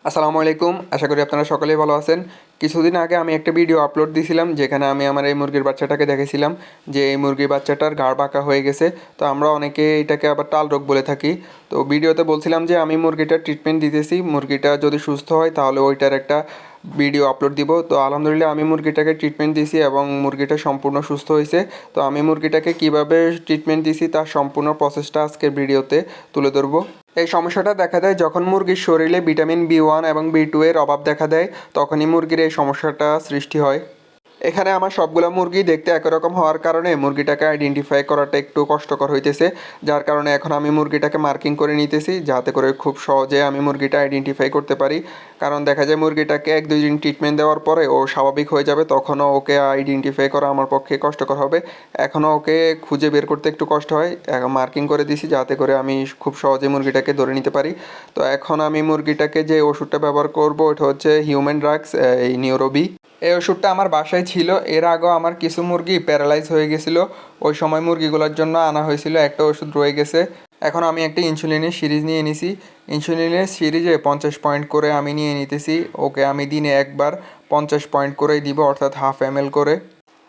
আসসালামু আলাইকুম, আশা করি আপনারা সকলেই ভালো আছেন। কিছুদিন আগে আমি একটা ভিডিও আপলোড দিয়েছিলাম যেখানে আমি আমার এই মুরগির বাচ্চাটাকে দেখেছিলাম যে এই মুরগির বাচ্চাটার ঘাড় বাঁকা হয়ে গেছে। তো আমরা অনেকে এটাকে আবার টাল রোগ বলে থাকি। তো ভিডিওতে বলছিলাম যে আমি মুরগিটার ট্রিটমেন্ট দিতেছি, মুরগিটা যদি সুস্থ হয় তাহলে ওইটার একটা ভিডিও আপলোড দিব। তো আলহামদুলিল্লাহ আমি মুরগিটাকে ট্রিটমেন্ট দিছি এবং মুরগিটা সম্পূর্ণ সুস্থ হয়েছে। তো আমি মুরগিটাকে কিভাবে ট্রিটমেন্ট দিছি তার সম্পূর্ণ প্রসেসটা আজকের ভিডিওতে তুলে ধরবো। এই সমস্যাটা দেখা দেয় যখন মুরগির শরীরে ভিটামিন বি1 এবং বি2 এর অভাব দেখা দেয়, তখনই মুরগির এই সমস্যাটা সৃষ্টি হয়। এখানে আমার সবগুলো মুরগি দেখতে একই রকম হওয়ার কারণে মুরগিটাকে আইডেন্টিফাই করাটা একটু কষ্টকর হইতেছে, যার কারণে এখন আমি মুরগিটাকে মার্কিং করে নিতেছি যাতে করে খুব সহজে আমি মুরগিটা আইডেন্টিফাই করতে পারি। কারণ দেখা যায় মুরগিটাকে 1-2 দিন ট্রিটমেন্ট দেওয়ার পরে ও স্বাভাবিক হয়ে যাবে, তখনও ওকে আইডেন্টিফাই করা আমার পক্ষে কষ্টকর হবে। এখনও ওকে খুঁজে বের করতে একটু কষ্ট হয়, মার্কিং করে দিছি যাতে করে আমি খুব সহজে মুরগিটাকে ধরে নিতে পারি। তো এখন আমি মুরগিটাকে যে ওষুধটা ব্যবহার করব ওটা হচ্ছে হিউম্যান ড্রাগস, এই নিউরোবি। এই ওষুধটা আমার বাসায় ছিল। এর আগেও আমার কিছু মুরগি প্যারালাইজ হয়ে গেছিলো, ওই সময় মুরগিগুলোর জন্য আনা হয়েছিল, একটা ওষুধ রয়ে গেছে। এখন আমি একটা ইনসুলিনের সিরিজ নিয়ে নিছি। ইনসুলিনের সিরিজে 50 পয়েন্ট করে আমি নিয়ে নিতেছি। ওকে আমি দিনে একবার 50 পয়েন্ট করেই দিব, অর্থাৎ 1/2 ml করে।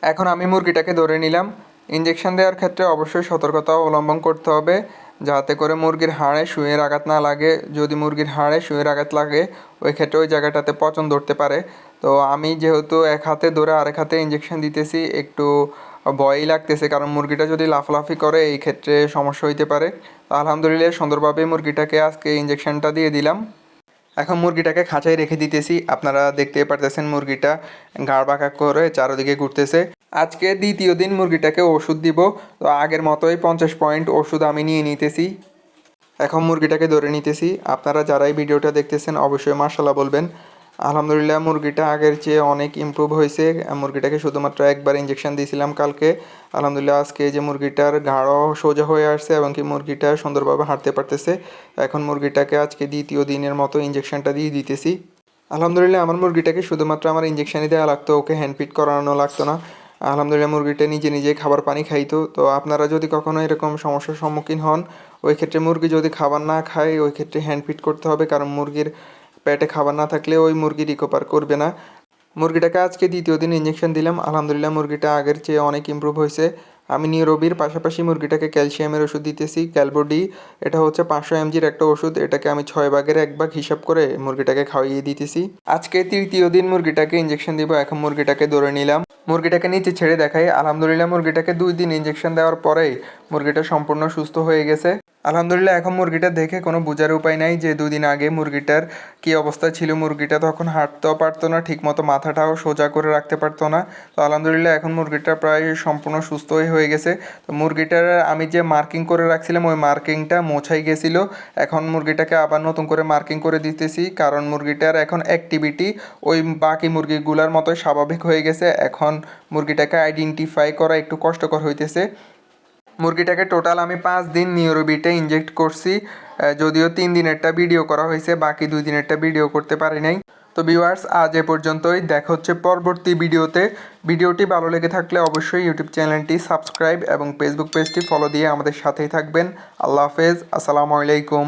এখন আমি মুরগিটাকে ধরে নিলাম। ইঞ্জেকশন দেওয়ার ক্ষেত্রে অবশ্যই সতর্কতা অবলম্বন করতে হবে যাতে করে মুরগির হাড়ে সুইয়ের আঘাত না লাগে। যদি মুরগির হাড়ে সুইয়ের আঘাত লাগে ওই ক্ষেত্রে ওই জায়গাটাতে পচন ধরতে পারে। তো আমি যেহেতু এক হাতে ধরে আরেক হাতে ইঞ্জেকশন দিতেছি, একটু ভয়ই লাগতেছে, কারণ মুরগিটা যদি লাফালাফি করে এই ক্ষেত্রে সমস্যা হইতে পারে। তো আলহামদুলিল্লাহ সুন্দরভাবে মুরগিটাকে আজকে ইঞ্জেকশনটা দিয়ে দিলাম। এখন মুরগিটাকে খাঁচায় রেখে দিতেছি। আপনারা দেখতেই পারতেছেন মুরগিটা ঘাড় বাঁকা করে চারদিকে ঘুরতেছে। আজকে দ্বিতীয় দিন মুরগিটাকে ওষুধ দিব। তো আগের মতোই 50 পয়েন্ট ওষুধ আমি নিয়ে নিতেছি। এখন মুরগিটাকে ধরে নিতেছি। আপনারা যারা এই ভিডিওটা দেখতেছেন অবশ্যই মাশাআল্লাহ বলবেন। আলহামদুলিল্লাহ মুরগিটা আগের চেয়ে অনেক ইমপ্রুভ হয়েছে। মুরগিটাকে শুধুমাত্র একবার ইঞ্জেকশন দিয়েছিলাম কালকে। আলহামদুলিল্লাহ আজকে যে মুরগিটার ঘাড়ও সোজা হয়ে আসছে এবং কি মুরগিটা সুন্দরভাবে হাঁটতে পারতেছে। এখন মুরগিটাকে আজকে দ্বিতীয় দিনের মতো ইঞ্জেকশনটা দিয়ে দিতেছি। আলহামদুলিল্লাহ আমার মুরগিটাকে শুধুমাত্র আমার ইঞ্জেকশনই দেওয়া লাগতো, ওকে হ্যান্ড ফিড করানো লাগতো না। আলহামদুলিল্লাহ মুরগিটা নিজে নিজেই খাবার পানি খাইতো। তো আপনারা যদি কখনো এরকম সমস্যার সম্মুখীন হন, ওই ক্ষেত্রে মুরগি যদি খাবার না খায় ওই ক্ষেত্রে হ্যান্ড ফিড করতে হবে, কারণ মুরগির পেটে খাবার না থাকলে ওই মুরগি রিকভার করবে না। মুরগিটাকে আজকে দ্বিতীয় দিন ইঞ্জেকশন দিলাম। আলহামদুলিল্লাহ মুরগিটা আগের চেয়ে অনেক ইমপ্রুভ হয়েছে। আমি নিউরোবির পাশাপাশি মুরগিটাকে ক্যালসিয়ামের ওষুধ দিতেছি, ক্যালবোডি। এটা হচ্ছে 500 mgর একটা ওষুধ। এটাকে আমি 6 ভাগের 1 ভাগ হিসাব করে মুরগিটাকে খাওয়িয়ে দিতেছি। আজকে তৃতীয় দিন মুরগিটাকে ইঞ্জেকশন দিব। এখন মুরগিটাকে ধরে নিলাম, মুরগিটাকে নিচে ছেড়ে দেখাই। আলহামদুলিল্লাহ মুরগিটাকে 2 দিন ইঞ্জেকশন দেওয়ার পরেই মুরগিটা সম্পূর্ণ সুস্থ হয়ে গেছে। আলহামদুলিল্লাহ এখন মুরগিটা দেখে কোনো বোঝার উপায় নাই যে 2 দিন আগে মুরগিটার কী অবস্থা ছিল। মুরগিটা তখন হাঁটতেও পারতো না, ঠিকমতো মাথাটাও সোজা করে রাখতে পারতো না। তো আলহামদুলিল্লাহ এখন মুরগিটা প্রায় সম্পূর্ণ সুস্থই হয়ে গেছে। তো মুরগিটার আমি যে মার্কিং করে রাখছিলাম ওই মার্কিংটা মোছাই গেছিলো। এখন মুরগিটাকে আবার নতুন করে মার্কিং করে দিতেছি, কারণ মুরগিটার এখন অ্যাক্টিভিটি ওই বাকি মুরগিগুলোর মতোই স্বাভাবিক হয়ে গেছে। এখন মুরগিটাকে আইডেন্টিফাই করা একটু কষ্টকর হইতেছে। মুরগিটাকে টোটাল আমি 5 দিন নিউরোবিটা ইনজেক্ট করছি, যদিও 3 দিনেরটা ভিডিও করা হয়েছে, বাকি 2 দিনেরটা ভিডিও করতে পারি নাই। তো ভিউয়ার্স আজ এ পর্যন্তই, দেখা হচ্ছে পরবর্তী ভিডিওতে। ভিডিওটি ভালো লেগে থাকলে অবশ্যই ইউটিউব চ্যানেলটি সাবস্ক্রাইব এবং ফেসবুক পেজটি ফলো দিয়ে আমাদের সাথেই থাকবেন। আল্লাহ হাফেজ, আসসালামু আলাইকুম।